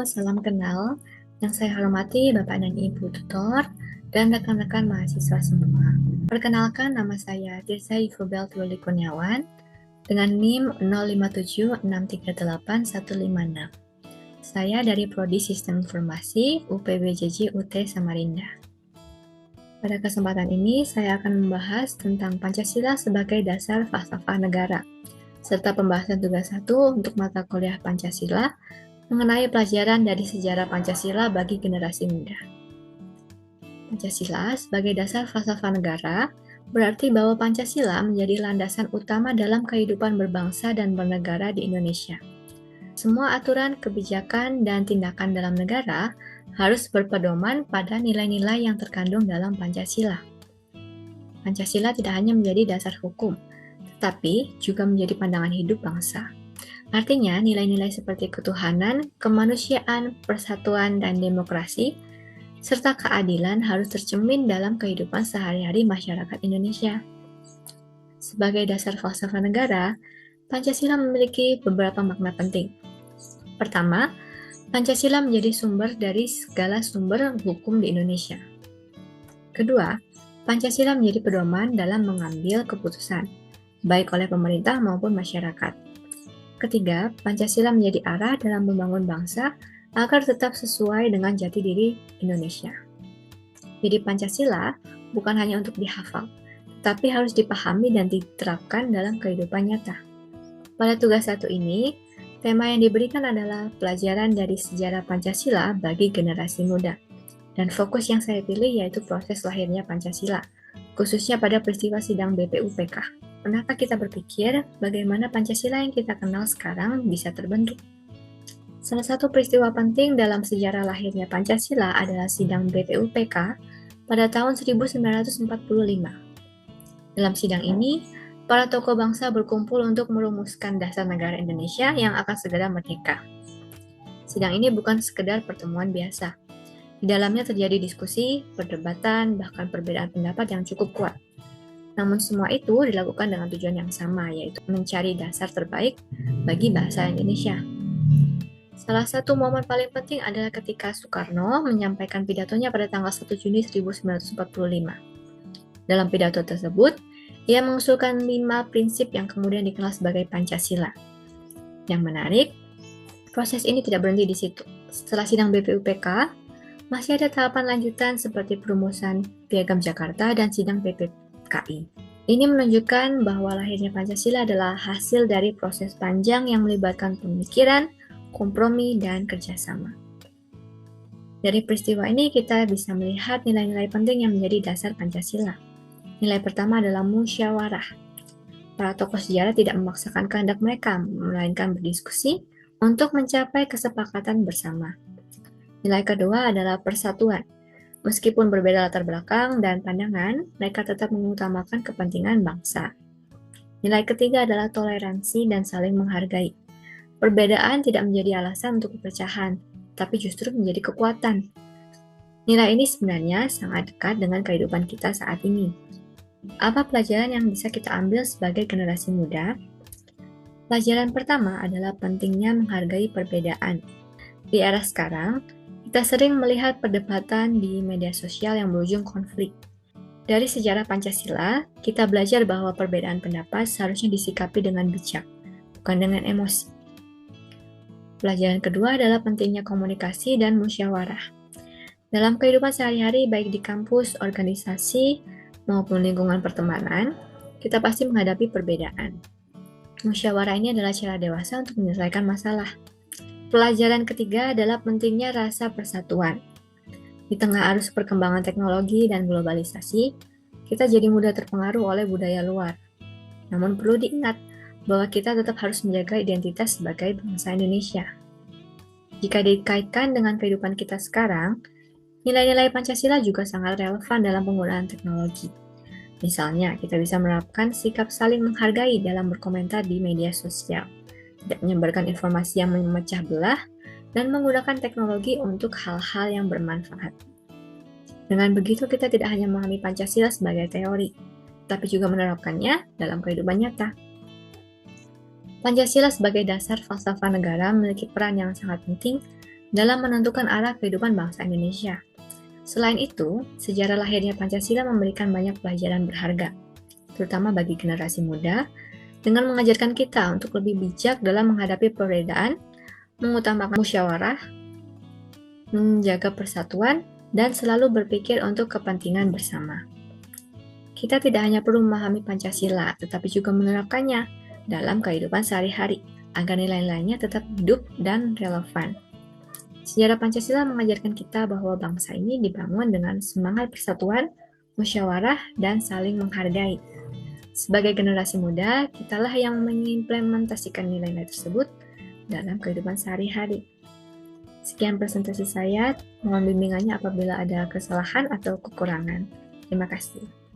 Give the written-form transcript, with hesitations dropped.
salam kenal. Yang saya hormati Bapak dan Ibu tutor dan rekan-rekan mahasiswa semua. Perkenalkan, nama saya Tirza Yufobel Truli Kurniawan dengan NIM 0576381156. Saya dari Prodi Sistem Informasi UPBJJ UT Samarinda. Pada kesempatan ini, saya akan membahas tentang Pancasila sebagai dasar falsafah negara, serta pembahasan tugas 1 untuk mata kuliah Pancasila mengenai pelajaran dari sejarah Pancasila bagi generasi muda. Pancasila sebagai dasar falsafah negara berarti bahwa Pancasila menjadi landasan utama dalam kehidupan berbangsa dan bernegara di Indonesia. Semua aturan, kebijakan, dan tindakan dalam negara harus berpedoman pada nilai-nilai yang terkandung dalam Pancasila. Pancasila tidak hanya menjadi dasar hukum, tetapi juga menjadi pandangan hidup bangsa. Artinya, nilai-nilai seperti ketuhanan, kemanusiaan, persatuan, dan demokrasi, serta keadilan harus tercermin dalam kehidupan sehari-hari masyarakat Indonesia. Sebagai dasar falsafah negara, Pancasila memiliki beberapa makna penting. Pertama, Pancasila menjadi sumber dari segala sumber hukum di Indonesia. Kedua, Pancasila menjadi pedoman dalam mengambil keputusan, baik oleh pemerintah maupun masyarakat. Ketiga, Pancasila menjadi arah dalam membangun bangsa agar tetap sesuai dengan jati diri Indonesia. Jadi Pancasila bukan hanya untuk dihafal, tapi harus dipahami dan diterapkan dalam kehidupan nyata. Pada tugas 1 ini, tema yang diberikan adalah pelajaran dari sejarah Pancasila bagi generasi muda. Dan fokus yang saya pilih yaitu proses lahirnya Pancasila, khususnya pada peristiwa sidang BPUPK. Pernahkah kita berpikir bagaimana Pancasila yang kita kenal sekarang bisa terbentuk? Salah satu peristiwa penting dalam sejarah lahirnya Pancasila adalah sidang BPUPK pada tahun 1945. Dalam sidang ini, para tokoh bangsa berkumpul untuk merumuskan dasar negara Indonesia yang akan segera merdeka. Sidang ini bukan sekedar pertemuan biasa. Di dalamnya terjadi diskusi, perdebatan, bahkan perbedaan pendapat yang cukup kuat. Namun semua itu dilakukan dengan tujuan yang sama, yaitu mencari dasar terbaik bagi bahasa Indonesia. Salah satu momen paling penting adalah ketika Soekarno menyampaikan pidatonya pada tanggal 1 Juni 1945. Dalam pidato tersebut, ia mengusulkan 5 prinsip yang kemudian dikenal sebagai Pancasila. Yang menarik, proses ini tidak berhenti di situ. Setelah sidang BPUPK, masih ada tahapan lanjutan seperti perumusan Piagam Jakarta dan sidang PPKI. Ini menunjukkan bahwa lahirnya Pancasila adalah hasil dari proses panjang yang melibatkan pemikiran, kompromi, dan kerjasama. Dari peristiwa ini kita bisa melihat nilai-nilai penting yang menjadi dasar Pancasila. Nilai pertama adalah musyawarah. Para tokoh sejarah tidak memaksakan kehendak mereka, melainkan berdiskusi untuk mencapai kesepakatan bersama. Nilai kedua adalah persatuan. Meskipun berbeda latar belakang dan pandangan, mereka tetap mengutamakan kepentingan bangsa. Nilai ketiga adalah toleransi dan saling menghargai. Perbedaan tidak menjadi alasan untuk perpecahan, tapi justru menjadi kekuatan. Nilai ini sebenarnya sangat dekat dengan kehidupan kita saat ini. Apa pelajaran yang bisa kita ambil sebagai generasi muda? Pelajaran pertama adalah pentingnya menghargai perbedaan. Di era sekarang, kita sering melihat perdebatan di media sosial yang berujung konflik. Dari sejarah Pancasila, kita belajar bahwa perbedaan pendapat seharusnya disikapi dengan bijak, bukan dengan emosi. Pelajaran kedua adalah pentingnya komunikasi dan musyawarah. Dalam kehidupan sehari-hari, baik di kampus, organisasi, maupun lingkungan pertemanan, kita pasti menghadapi perbedaan. Musyawarah ini adalah cara dewasa untuk menyelesaikan masalah. Pelajaran ketiga adalah pentingnya rasa persatuan. Di tengah arus perkembangan teknologi dan globalisasi, kita jadi mudah terpengaruh oleh budaya luar. Namun perlu diingat bahwa kita tetap harus menjaga identitas sebagai bangsa Indonesia. Jika dikaitkan dengan kehidupan kita sekarang, nilai-nilai Pancasila juga sangat relevan dalam penggunaan teknologi. Misalnya, kita bisa menerapkan sikap saling menghargai dalam berkomentar di media sosial, tidak menyebarkan informasi yang memecah belah, dan menggunakan teknologi untuk hal-hal yang bermanfaat. Dengan begitu, kita tidak hanya memahami Pancasila sebagai teori, tapi juga menerapkannya dalam kehidupan nyata. Pancasila sebagai dasar falsafah negara memiliki peran yang sangat penting dalam menentukan arah kehidupan bangsa Indonesia. Selain itu, sejarah lahirnya Pancasila memberikan banyak pelajaran berharga, terutama bagi generasi muda, dengan mengajarkan kita untuk lebih bijak dalam menghadapi perbedaan, mengutamakan musyawarah, menjaga persatuan, dan selalu berpikir untuk kepentingan bersama. Kita tidak hanya perlu memahami Pancasila, tetapi juga menerapkannya dalam kehidupan sehari-hari, agar nilai-nilainya tetap hidup dan relevan. Sejarah Pancasila mengajarkan kita bahwa bangsa ini dibangun dengan semangat persatuan, musyawarah, dan saling menghargai. Sebagai generasi muda, kitalah yang mengimplementasikan nilai-nilai tersebut dalam kehidupan sehari-hari. Sekian presentasi saya, mohon bimbingannya apabila ada kesalahan atau kekurangan. Terima kasih.